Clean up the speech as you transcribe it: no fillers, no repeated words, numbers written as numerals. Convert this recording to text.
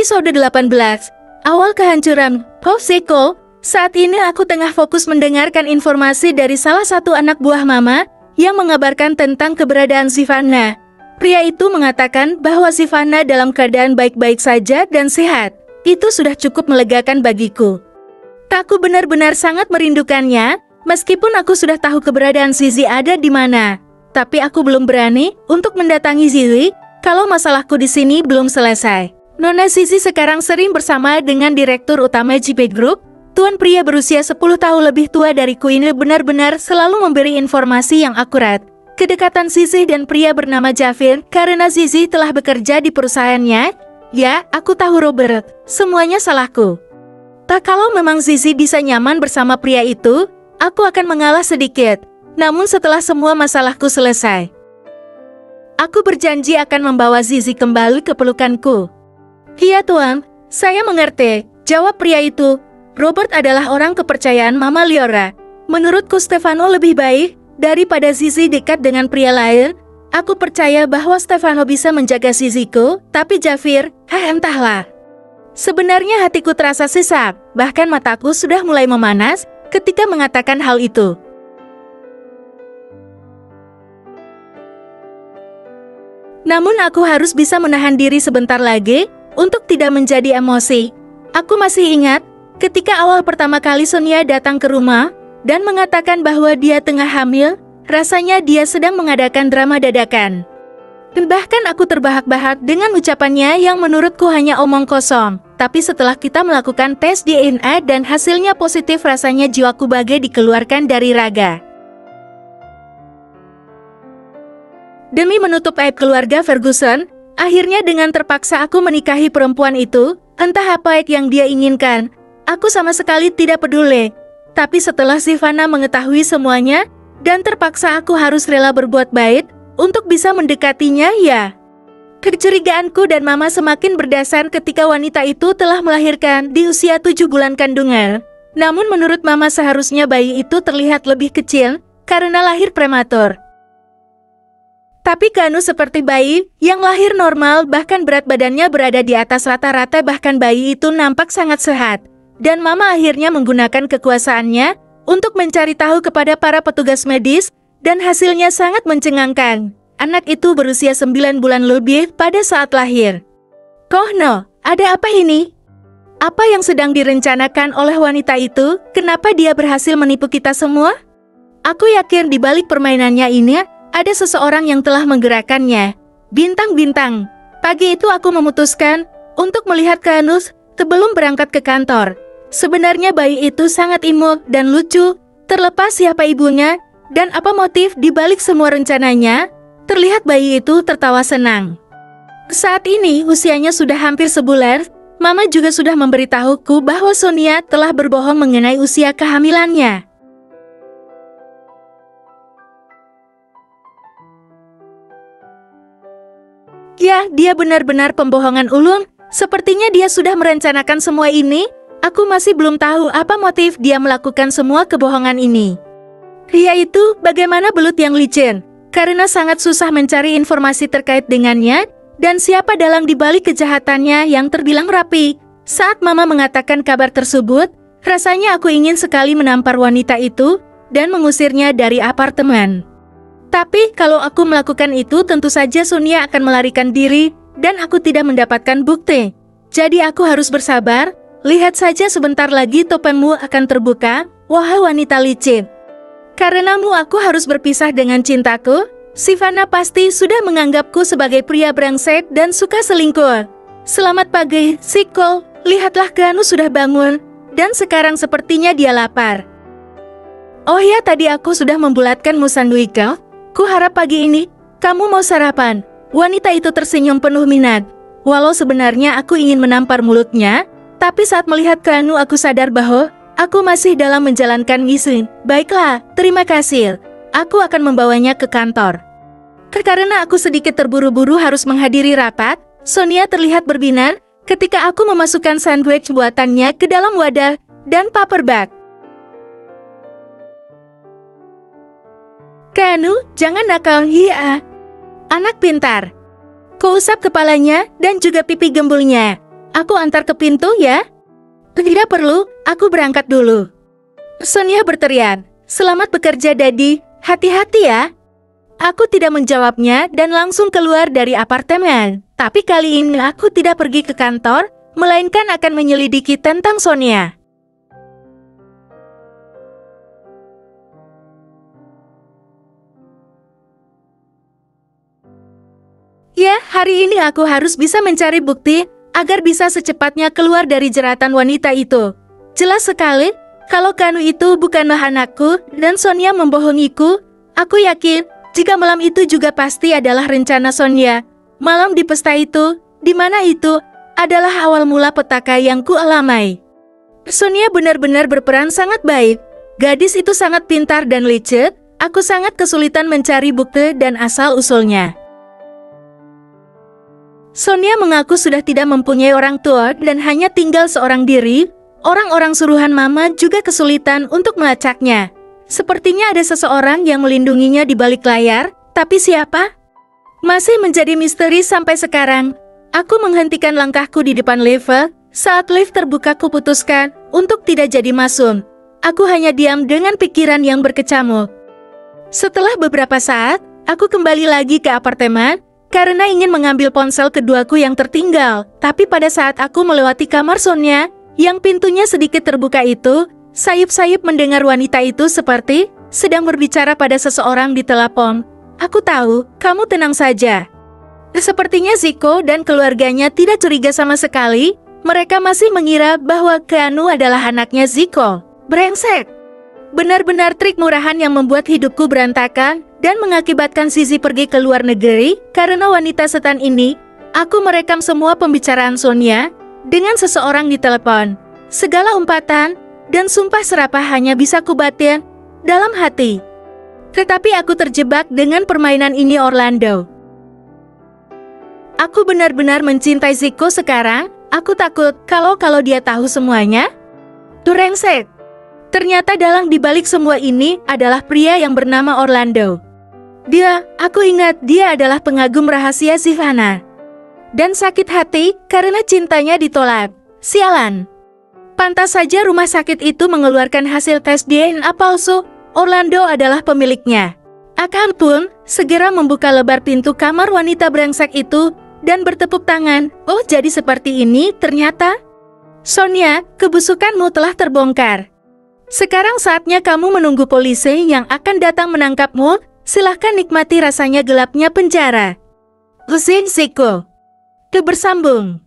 Episode 18. Awal kehancuran Popsicle. Saat ini aku tengah fokus mendengarkan informasi dari salah satu anak buah Mama yang mengabarkan tentang keberadaan Sivana. Pria itu mengatakan bahwa Sivana dalam keadaan baik-baik saja dan sehat. Itu sudah cukup melegakan bagiku. Aku benar-benar sangat merindukannya, meskipun aku sudah tahu keberadaan Zizi ada di mana. Tapi aku belum berani untuk mendatangi Zizi kalau masalahku di sini belum selesai. Nona Zizi sekarang sering bersama dengan Direktur Utama JP Group. Tuan pria berusia 10 tahun lebih tua dariku ini benar-benar selalu memberi informasi yang akurat. Kedekatan Zizi dan pria bernama Javir karena Zizi telah bekerja di perusahaannya. Ya, aku tahu Robert, semuanya salahku. Tak kalau memang Zizi bisa nyaman bersama pria itu, aku akan mengalah sedikit. Namun setelah semua masalahku selesai, aku berjanji akan membawa Zizi kembali ke pelukanku. Iya tuan, saya mengerti, jawab pria itu. Robert adalah orang kepercayaan Mama Liora. Menurutku Stefano lebih baik daripada Zizi dekat dengan pria lain. Aku percaya bahwa Stefano bisa menjaga Ziziku, tapi Javir, entahlah. Sebenarnya hatiku terasa sesak, bahkan mataku sudah mulai memanas ketika mengatakan hal itu. Namun aku harus bisa menahan diri sebentar lagi untuk tidak menjadi emosi. Aku masih ingat ketika awal pertama kali Sonia datang ke rumah dan mengatakan bahwa dia tengah hamil, rasanya dia sedang mengadakan drama dadakan. Dan bahkan aku terbahak-bahak dengan ucapannya yang menurutku hanya omong kosong. Tapi setelah kita melakukan tes DNA dan hasilnya positif, rasanya jiwaku bagai dikeluarkan dari raga. Demi menutup aib keluarga Ferguson, akhirnya dengan terpaksa aku menikahi perempuan itu. Entah apa yang dia inginkan, aku sama sekali tidak peduli. Tapi setelah Sivana mengetahui semuanya, dan terpaksa aku harus rela berbuat baik untuk bisa mendekatinya, ya. Kecurigaanku dan Mama semakin berdasar ketika wanita itu telah melahirkan di usia 7 bulan kandungan. Namun menurut Mama seharusnya bayi itu terlihat lebih kecil karena lahir prematur. Tapi Kanu seperti bayi yang lahir normal, bahkan berat badannya berada di atas rata-rata, bahkan bayi itu nampak sangat sehat. Dan Mama akhirnya menggunakan kekuasaannya untuk mencari tahu kepada para petugas medis, dan hasilnya sangat mencengangkan. Anak itu berusia 9 bulan lebih pada saat lahir. Kohno, ada apa ini? Apa yang sedang direncanakan oleh wanita itu? Kenapa dia berhasil menipu kita semua? Aku yakin di balik permainannya ini ada seseorang yang telah menggerakkannya. Bintang-bintang. Pagi itu aku memutuskan untuk melihat Kanus sebelum berangkat ke kantor. Sebenarnya bayi itu sangat imut dan lucu. Terlepas siapa ibunya dan apa motif di balik semua rencananya, terlihat bayi itu tertawa senang. Saat ini usianya sudah hampir sebulan. Mama juga sudah memberitahuku bahwa Sonia telah berbohong mengenai usia kehamilannya. Ya, dia benar-benar pembohongan ulung. Sepertinya dia sudah merencanakan semua ini. Aku masih belum tahu apa motif dia melakukan semua kebohongan ini. Yaitu bagaimana belut yang licin, karena sangat susah mencari informasi terkait dengannya, dan siapa dalang di balik kejahatannya yang terbilang rapi. Saat Mama mengatakan kabar tersebut, rasanya aku ingin sekali menampar wanita itu dan mengusirnya dari apartemen. Tapi kalau aku melakukan itu, tentu saja Sonia akan melarikan diri dan aku tidak mendapatkan bukti. Jadi aku harus bersabar. Lihat saja sebentar lagi topengmu akan terbuka, wahai wanita licin. Karenamu aku harus berpisah dengan cintaku. Sivana pasti sudah menganggapku sebagai pria brengsek dan suka selingkuh. Selamat pagi, Sikol. Lihatlah Kanu sudah bangun dan sekarang sepertinya dia lapar. Oh ya, tadi aku sudah membulatkanmu sandwich. Kuharap pagi ini kamu mau sarapan. Wanita itu tersenyum penuh minat. Walau sebenarnya aku ingin menampar mulutnya, tapi saat melihat Kanu aku sadar bahwa aku masih dalam menjalankan misi. Baiklah, terima kasih. Aku akan membawanya ke kantor. Karena aku sedikit terburu-buru harus menghadiri rapat, Sonia terlihat berbinar ketika aku memasukkan sandwich buatannya ke dalam wadah dan paper bag. Kanu, jangan nakal, ya. Anak pintar. Kuusap kepalanya dan juga pipi gembulnya. Aku antar ke pintu ya? Tidak perlu, aku berangkat dulu. Sonia berteriak, selamat bekerja Daddy, hati-hati ya. Aku tidak menjawabnya dan langsung keluar dari apartemen. Tapi kali ini aku tidak pergi ke kantor, melainkan akan menyelidiki tentang Sonia. Ya, hari ini aku harus bisa mencari bukti agar bisa secepatnya keluar dari jeratan wanita itu. Jelas sekali, kalau Kanu itu bukanlah anakku dan Sonia membohongiku, aku yakin jika malam itu juga pasti adalah rencana Sonia. Malam di pesta itu, di mana itu, adalah awal mula petaka yang kualamai. Sonia benar-benar berperan sangat baik. Gadis itu sangat pintar dan licik, aku sangat kesulitan mencari bukti dan asal-usulnya. Sonia mengaku sudah tidak mempunyai orang tua dan hanya tinggal seorang diri. Orang-orang suruhan mama juga kesulitan untuk melacaknya. Sepertinya ada seseorang yang melindunginya di balik layar, tapi siapa? Masih menjadi misteri sampai sekarang. Aku menghentikan langkahku di depan lift. Saat lift terbuka kuputuskan untuk tidak jadi masuk. Aku hanya diam dengan pikiran yang berkecamuk. Setelah beberapa saat, aku kembali lagi ke apartemen karena ingin mengambil ponsel keduaku yang tertinggal. Tapi pada saat aku melewati kamar Sonia, yang pintunya sedikit terbuka itu, sayup-sayup mendengar wanita itu seperti sedang berbicara pada seseorang di telepon. Aku tahu, kamu tenang saja. Sepertinya Ziko dan keluarganya tidak curiga sama sekali. Mereka masih mengira bahwa Keanu adalah anaknya Ziko. Brengsek! Benar-benar trik murahan yang membuat hidupku berantakan dan mengakibatkan Zizi pergi ke luar negeri. Karena wanita setan ini, aku merekam semua pembicaraan Sonia dengan seseorang di telepon. Segala umpatan dan sumpah serapah hanya bisa kubatin dalam hati. Tetapi aku terjebak dengan permainan ini Orlando. Aku benar-benar mencintai Ziko sekarang. Aku takut kalau dia tahu semuanya. Brengsek! Ternyata dalang dibalik semua ini adalah pria yang bernama Orlando. Aku ingat dia adalah pengagum rahasia Sivana. Dan sakit hati karena cintanya ditolak. Sialan. Pantas saja rumah sakit itu mengeluarkan hasil tes DNA palsu. Orlando adalah pemiliknya. Akang pun segera membuka lebar pintu kamar wanita brengsek itu dan bertepuk tangan. Oh, jadi seperti ini ternyata. Sonia, kebusukanmu telah terbongkar. Sekarang saatnya kamu menunggu polisi yang akan datang menangkapmu. Silahkan nikmati rasanya gelapnya penjara. Ziko. Kebersambung.